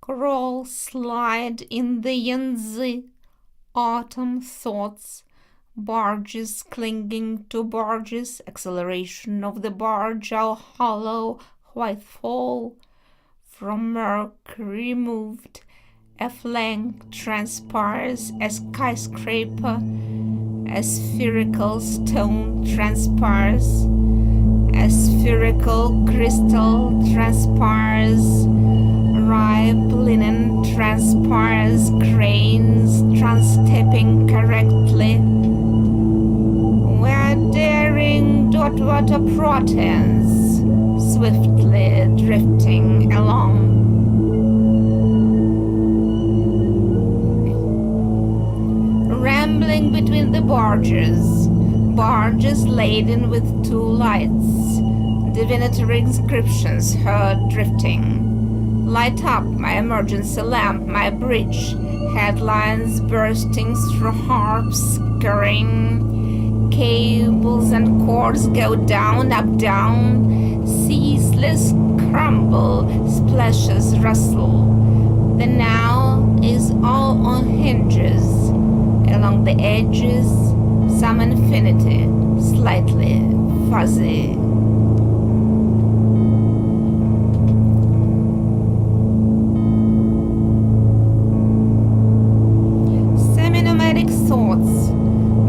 Crawl, slide in the Yangtze, autumn thoughts, barges clinging to barges, acceleration of the barge, our hollow white fall, from murk removed, a flank transpires, a skyscraper, a spherical stone transpires, a spherical crystal transpires, ripe linen transpires, cranes transtepping correctly. We're daring dot water proteins, swiftly drifting along. Rambling between the barges, barges laden with two lights, divinatory inscriptions heard drifting. Light up my emergency lamp, my bridge, headlines bursting through harps scurrying. Cables and cords go down, up, down, ceaseless crumble, splashes rustle. The now is all on hinges, along the edges, some infinity, slightly fuzzy. Semi-nomadic thoughts,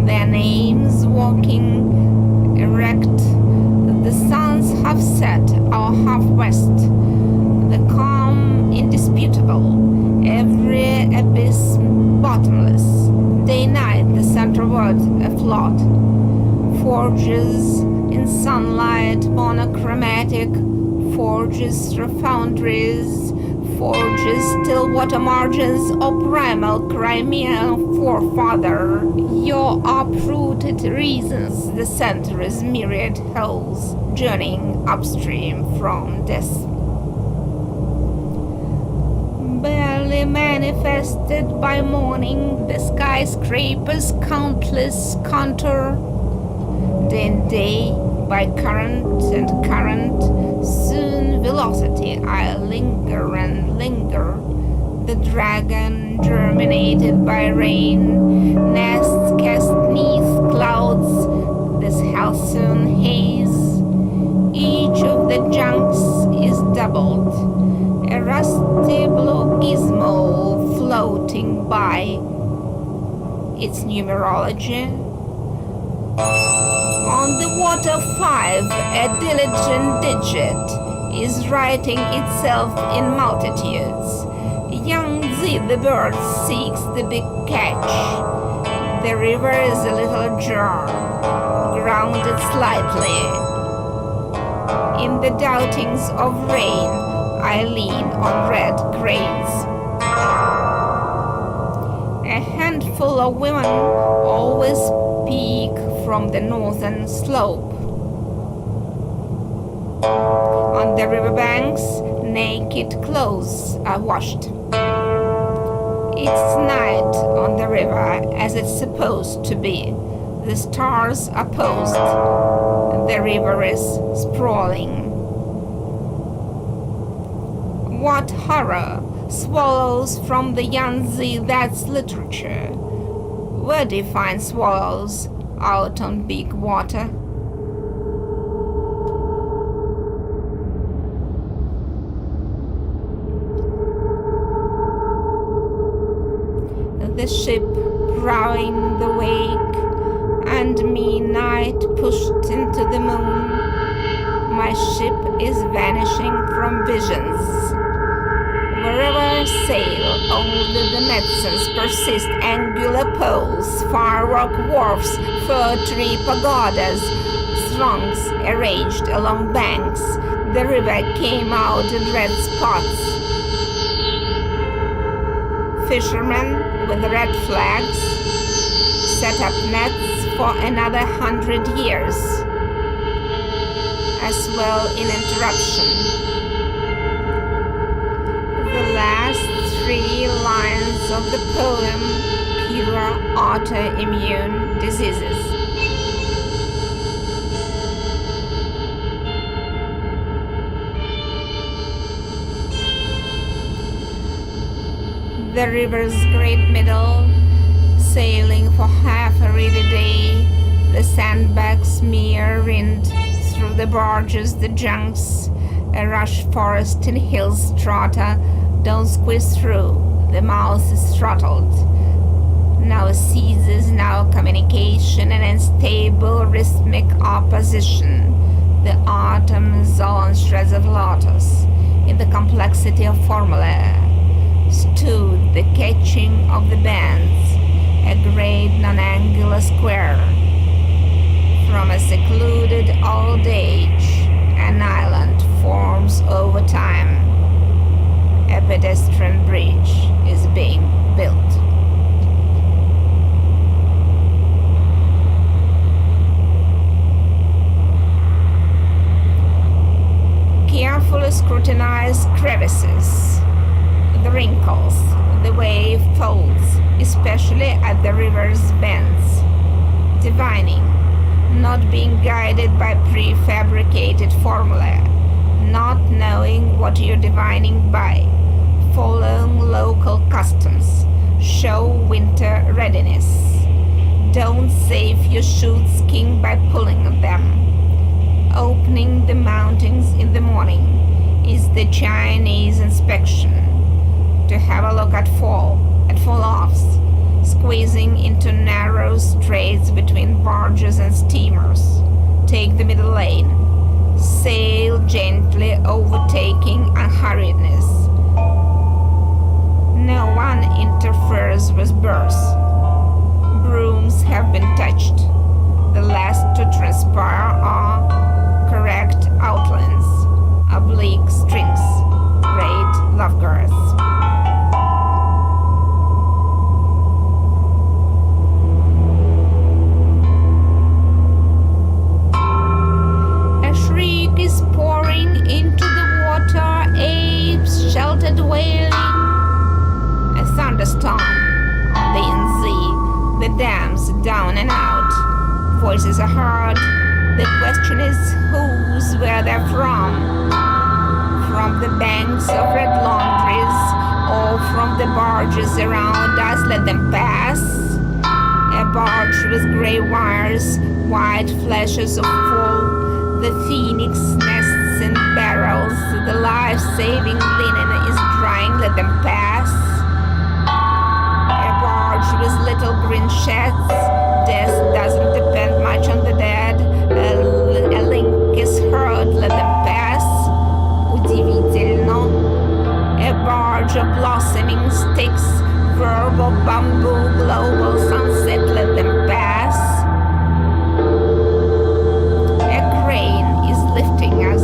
their names walking erect, the sun's half set, our half west, the calm indisputable, every abyss bottomless, day-night, the centerward afloat, forges in sunlight monochromatic, forges through foundries, forges still water margins, or primal Crimean forefather, your uprooted reasons, the center is myriad holes, journeying upstream from death. Barely manifested by morning, the skyscraper's countless contour. Day and day, by current and current, soon velocity, I linger and linger. The dragon germinated by rain, nests cast neath clouds, this halcyon haze. Each of the junks is doubled, a rusty blue gizmo floating by. Its numerology. On the water 5, a diligent digit is writing itself in multitudes. Yangtze the bird seeks the big catch. The river is a little jar, grounded slightly. In the doubtings of rain, I lean on red cranes. A handful of women always peek from the northern slope. On the riverbanks, naked clothes are washed. It's night on the river as it's supposed to be. The stars are posed. The river is sprawling. What horror! Swallows from the Yangtze, that's literature. Where do you find swallows? Out on big water. The ship ploughing the wake, and me night pushed into the moon. My ship is vanishing from visions. Wherever sail, only the medicines persist. Angular poles, firework wharfs, fir tree pagodas, throngs arranged along banks. The river came out in red spots. Fishermen with red flags set up nets for another 100 years, as well in interruption. The last 3 lines of the poem, pure autoimmune diseases. the river's great middle, sailing for half a reed a day, the sandbags smear wind through the barges, the junks, a rush forest in hill strata don't squeeze through, the mouth is throttled. Now ceases, now communication and unstable rhythmic opposition. The autumn's on shreds of lotus, in the complexity of formula, stood the catching of the bands, a great non-angular square. From a secluded old age, an island forms over time. A pedestrian bridge is being built. Carefully scrutinize crevices, the wrinkles, the wave folds, especially at the river's bends. Divining, not being guided by prefabricated formula, not knowing what you're divining by, following local customs, show winter readiness. Don't save your shoot skin by pulling them. Opening the mountains in the morning is the Chinese inspection. To have a look at fall-offs, squeezing into narrow straits between barges and steamers. Take the middle lane. Sail gently, overtaking unhurriedness. No one interferes with berths. Brooms have been touched. The last to transpire are correct outlines, oblique strings, great love girths. Is pouring into the water, apes sheltered wailing. A thunderstorm on the NZ, the dams down and out. Voices are heard. The question is whose, where they're from. From the banks of red laundries or from the barges around us, let them pass. A barge with grey wires, white flashes of fall. The phoenix nests in barrels, the life-saving linen is drying, let them pass. A barge with little green sheds, death doesn't depend much on the dead, a link is heard, let them pass. Удивительно. A barge of blossoming sticks, verbal bamboo, global sunset, let them pass. Lifting us